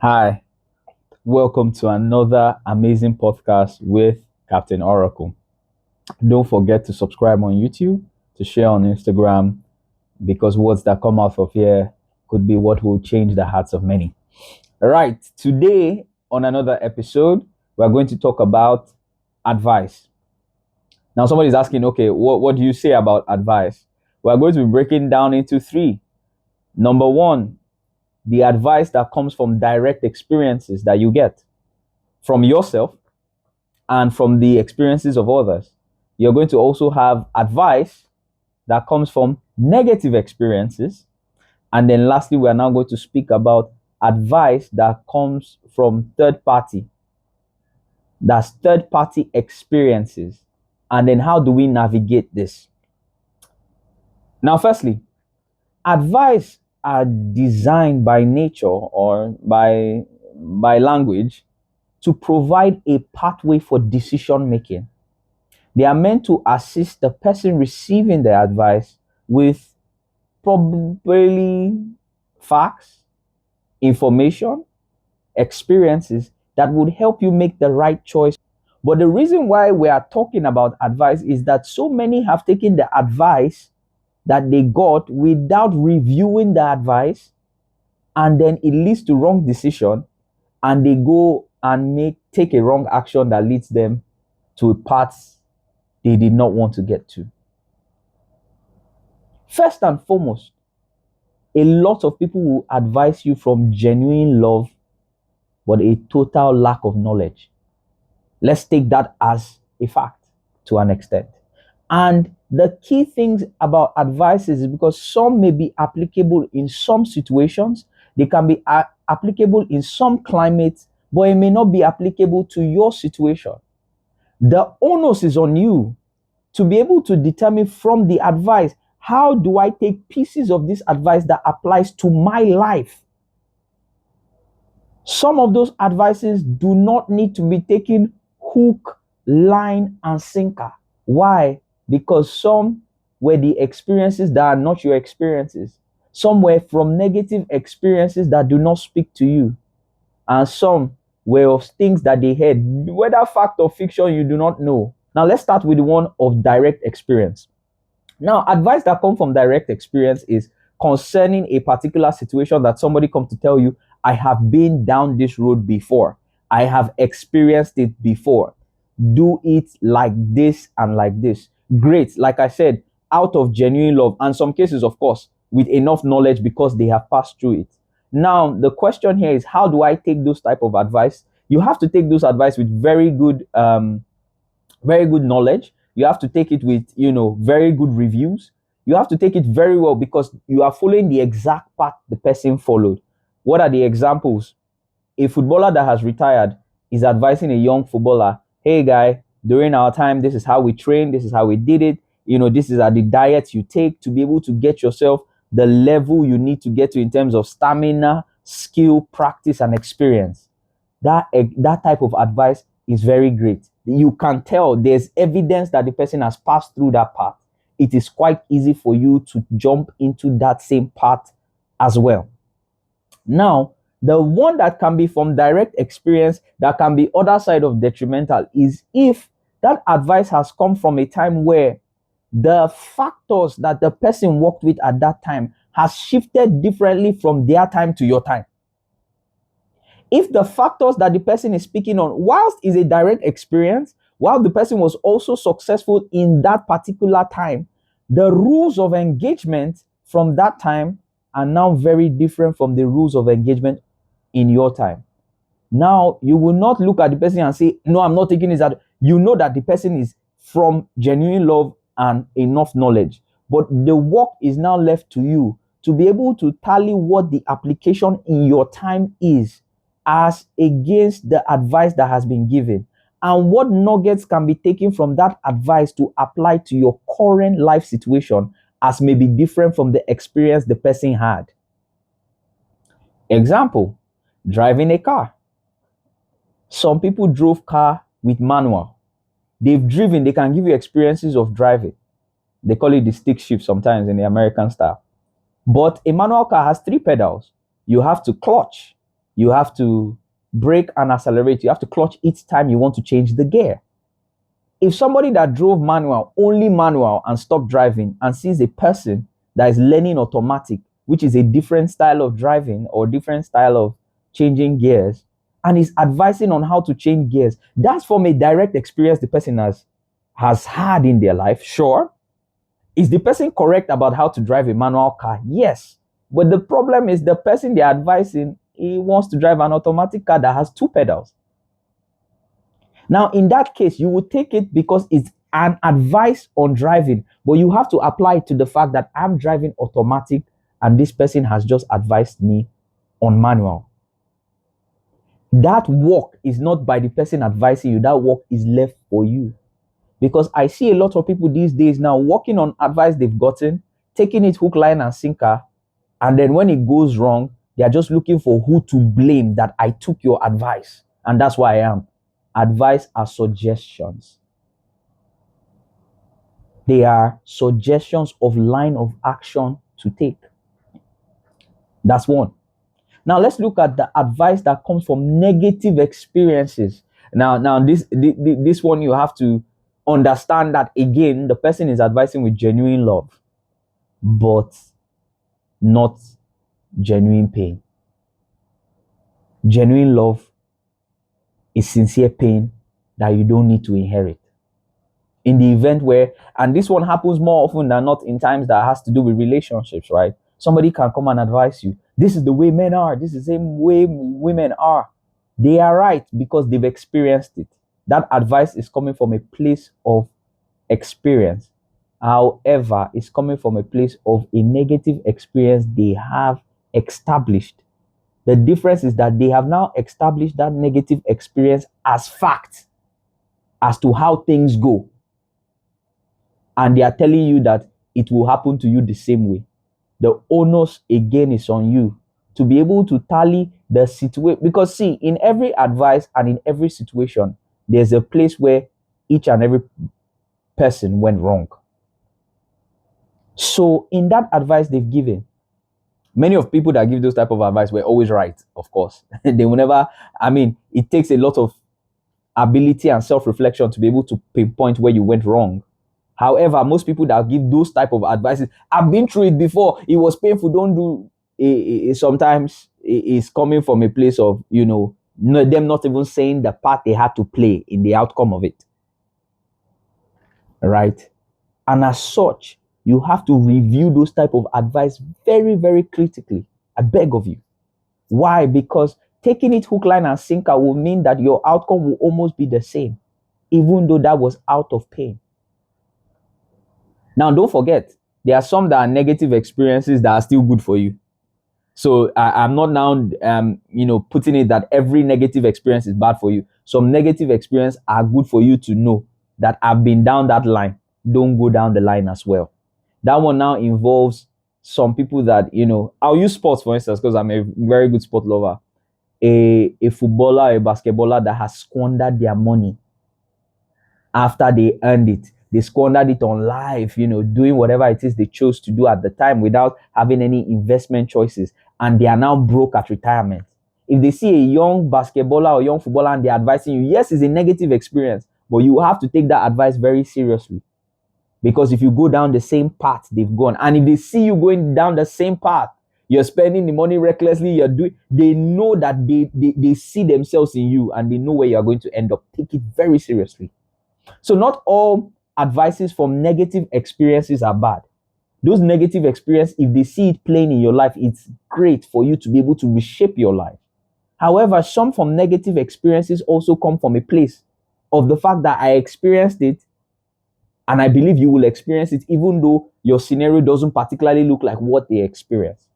Hi, welcome to another amazing podcast with Captain Oracle. Don't forget to subscribe on YouTube, to share on Instagram, because words that come out of here could be what will change the hearts of many. All right, today on another episode, we're going to talk about advice. Now, somebody's asking, okay, what do you say about advice? We're going to be breaking down into three. Number one, the advice that comes from direct experiences that you get from yourself and from the experiences of others. You're going to also have advice that comes from negative experiences. And then lastly, we are now going to speak about advice that comes from third party. That's third party experiences. And then how do we navigate this? Now, firstly, advice are designed by nature or by language to provide a pathway for decision making. They are meant to assist the person receiving the advice with probably facts, information, experiences that would help you make the right choice. But the reason why we are talking about advice is that so many have taken the advice that they got without reviewing the advice, and then it leads to wrong decision, and they go and take a wrong action that leads them to a path they did not want to get to. First and foremost, a lot of people will advise you from genuine love, but a total lack of knowledge. Let's take that as a fact to an extent. And the key things about advice is because some may be applicable in some situations, they can be applicable in some climates, but it may not be applicable to your situation. The onus is on you to be able to determine from the advice, how do I take pieces of this advice that applies to my life? Some of those advices do not need to be taken hook, line, and sinker. Why? Because some were the experiences that are not your experiences. Some were from negative experiences that do not speak to you. And some were of things that they heard, whether fact or fiction, you do not know. Now, let's start with the one of direct experience. Now, advice that comes from direct experience is concerning a particular situation that somebody comes to tell you, I have been down this road before. I have experienced it before. Do it like this and like this. Great. Like I said, out of genuine love, and some cases, of course, with enough knowledge because they have passed through it. Now, the question here is, how do I take those type of advice? You have to take those advice with very good knowledge. You have to take it with, very good reviews. You have to take it very well because you are following the exact path the person followed. What are the examples? A footballer that has retired is advising a young footballer, hey guy, during our time, this is how we train, this is how we did it. This is the diet you take to be able to get yourself the level you need to get to in terms of stamina, skill, practice, and experience. That type of advice is very great. You can tell there's evidence that the person has passed through that path. It is quite easy for you to jump into that same path as well. Now, the one that can be from direct experience, that can be other side of detrimental, is if that advice has come from a time where the factors that the person worked with at that time has shifted differently from their time to your time. If the factors that the person is speaking on, whilst is a direct experience, while the person was also successful in that particular time, the rules of engagement from that time are now very different from the rules of engagement in your time. Now, you will not look at the person and say, no, I'm not taking this. You know that the person is from genuine love and enough knowledge. But the work is now left to you to be able to tally what the application in your time is as against the advice that has been given, and what nuggets can be taken from that advice to apply to your current life situation as may be different from the experience the person had. Example, driving a car. Some people drove car with manual. They've driven, they can give you experiences of driving. They call it the stick shift sometimes in the American style. But a manual car has 3 pedals. You have to clutch, You have to brake and accelerate. You have to clutch each time you want to change the gear. If somebody that drove manual, only manual, and stopped driving and sees a person that is learning automatic, which is a different style of driving or different style of changing gears, and is advising on how to change gears, that's from a direct experience the person has had in their life. Sure. Is the person correct about how to drive a manual car? Yes. But the problem is the person they're advising, he wants to drive an automatic car that has two pedals. Now, in that case, you would take it because it's an advice on driving, but you have to apply it to the fact that I'm driving automatic and this person has just advised me on manual. That work is not by the person advising you, that work is left for you. Because I see a lot of people these days now working on advice they've gotten, taking it hook, line, and sinker, and then when it goes wrong, they are just looking for who to blame that I took your advice, and that's why I am. Advice are suggestions. They are suggestions of line of action to take. That's one. Now let's look at the advice that comes from negative experiences. Now this one you have to understand that again the person is advising with genuine love, but not genuine pain. Genuine love is sincere pain that you don't need to inherit. In the event where, and this one happens more often than not in times that has to do with relationships, right? Somebody can come and advise you. This is the way men are. This is the same way women are. They are right because they've experienced it. That advice is coming from a place of experience. However, it's coming from a place of a negative experience they have established. The difference is that they have now established that negative experience as fact as to how things go. And they are telling you that it will happen to you the same way. The onus again is on you to be able to tally the situation. Because see, in every advice and in every situation, there's a place where each and every person went wrong. So in that advice they've given, many of people that give those type of advice were always right, of course. They will never, it takes a lot of ability and self-reflection to be able to pinpoint where you went wrong. However, most people that give those type of advices, I've been through it before, it was painful, don't do it. Sometimes it's coming from a place of, them not even saying the part they had to play in the outcome of it. Right? And as such, you have to review those type of advice very, very critically. I beg of you. Why? Because taking it hook, line, and sinker will mean that your outcome will almost be the same, even though that was out of pain. Now, don't forget, there are some that are negative experiences that are still good for you. So I'm not now, putting it that every negative experience is bad for you. Some negative experiences are good for you to know that I've been down that line. Don't go down the line as well. That one now involves some people that, I'll use sports, for instance, because I'm a very good sport lover. A footballer, a basketballer that has squandered their money after they earned it. They squandered it on life, doing whatever it is they chose to do at the time without having any investment choices. And they are now broke at retirement. If they see a young basketballer or young footballer and they're advising you, yes, it's a negative experience, but you have to take that advice very seriously. Because if you go down the same path they've gone, and if they see you going down the same path, you're spending the money recklessly, they know that they see themselves in you and they know where you're going to end up. Take it very seriously. So not all advices from negative experiences are bad. Those negative experiences, if they see it playing in your life, it's great for you to be able to reshape your life. However, some from negative experiences also come from a place of the fact that I experienced it, and I believe you will experience it even though your scenario doesn't particularly look like what they experienced.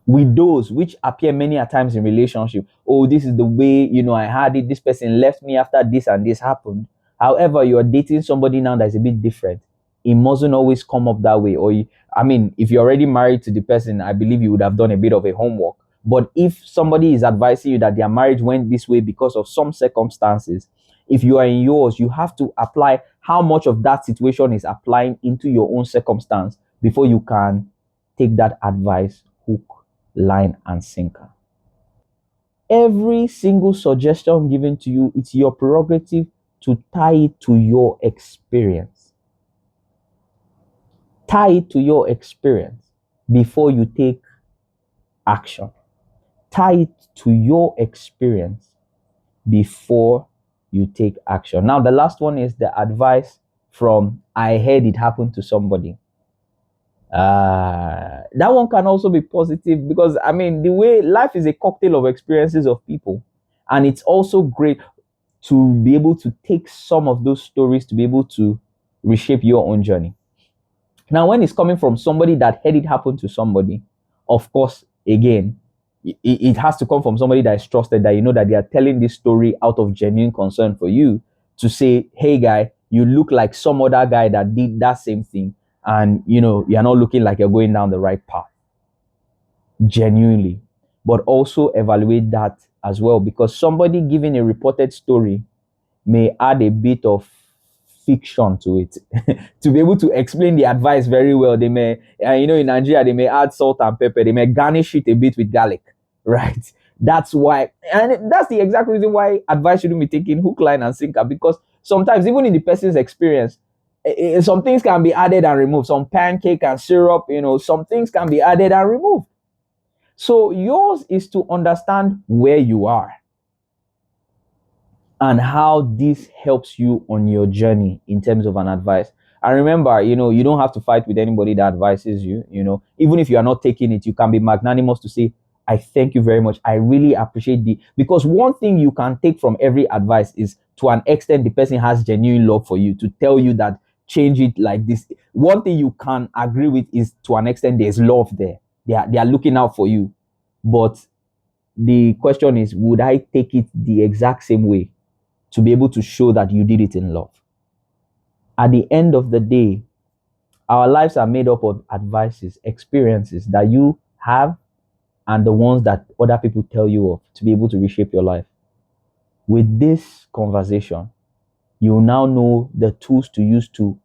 With those which appear many a times in relationship, oh, this is the way, I had it, this person left me after this and this happened. However, you're dating somebody now that's a bit different. It mustn't always come up that way. Or, if you're already married to the person, I believe you would have done a bit of a homework. But if somebody is advising you that their marriage went this way because of some circumstances, if you are in yours, you have to apply how much of that situation is applying into your own circumstance before you can take that advice hook, line, and sinker. every single suggestion given to you, it's your prerogative to tie it to your experience. Tie it to your experience before you take action. Tie it to your experience before you take action. Now, the last one is the advice from I heard it happened to somebody. That one can also be positive because I mean, the way life is a cocktail of experiences of people, and it's also great to be able to take some of those stories to be able to reshape your own journey. Now, when it's coming from somebody that had it happen to somebody, of course, again, it has to come from somebody that is trusted, that you know that they are telling this story out of genuine concern for you to say, hey, guy, you look like some other guy that did that same thing. And, you know, you're not looking like you're going down the right path. Genuinely. But also evaluate that as well, because somebody giving a reported story may add a bit of fiction to it to be able to explain the advice very well. They may, you know, in Nigeria, they may add salt and pepper, they may garnish it a bit with garlic, right? That's why, and that's the exact reason why advice shouldn't be taken hook, line, and sinker, because sometimes, even in the person's experience, some things can be added and removed. Some pancake and syrup, you know, some things can be added and removed. So yours is to understand where you are and how this helps you on your journey in terms of an advice. And remember, you know, you don't have to fight with anybody that advises you. You know, even if you are not taking it, you can be magnanimous to say, I thank you very much. I really appreciate because one thing you can take from every advice is, to an extent, the person has genuine love for you to tell you that change it like this. One thing you can agree with is, to an extent, there's love there. They are looking out for you. But the question is, would I take it the exact same way to be able to show that you did it in love? At the end of the day, our lives are made up of advices, experiences that you have, and the ones that other people tell you of to be able to reshape your life. With this conversation, you now know the tools to use to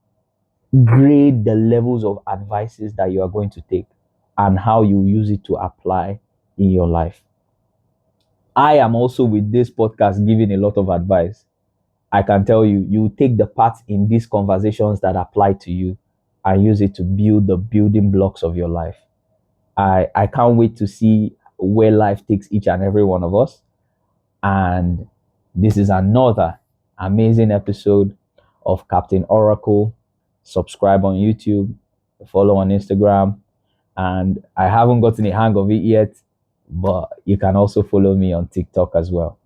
grade the levels of advices that you are going to take and how you use it to apply in your life. I am also, with this podcast, giving a lot of advice. I can tell you, you take the parts in these conversations that apply to you and use it to build the building blocks of your life. I can't wait to see where life takes each and every one of us. And this is another amazing episode of Captain Oracle. Subscribe on YouTube, follow on Instagram, and I haven't gotten a hang of it yet, but you can also follow me on TikTok as well.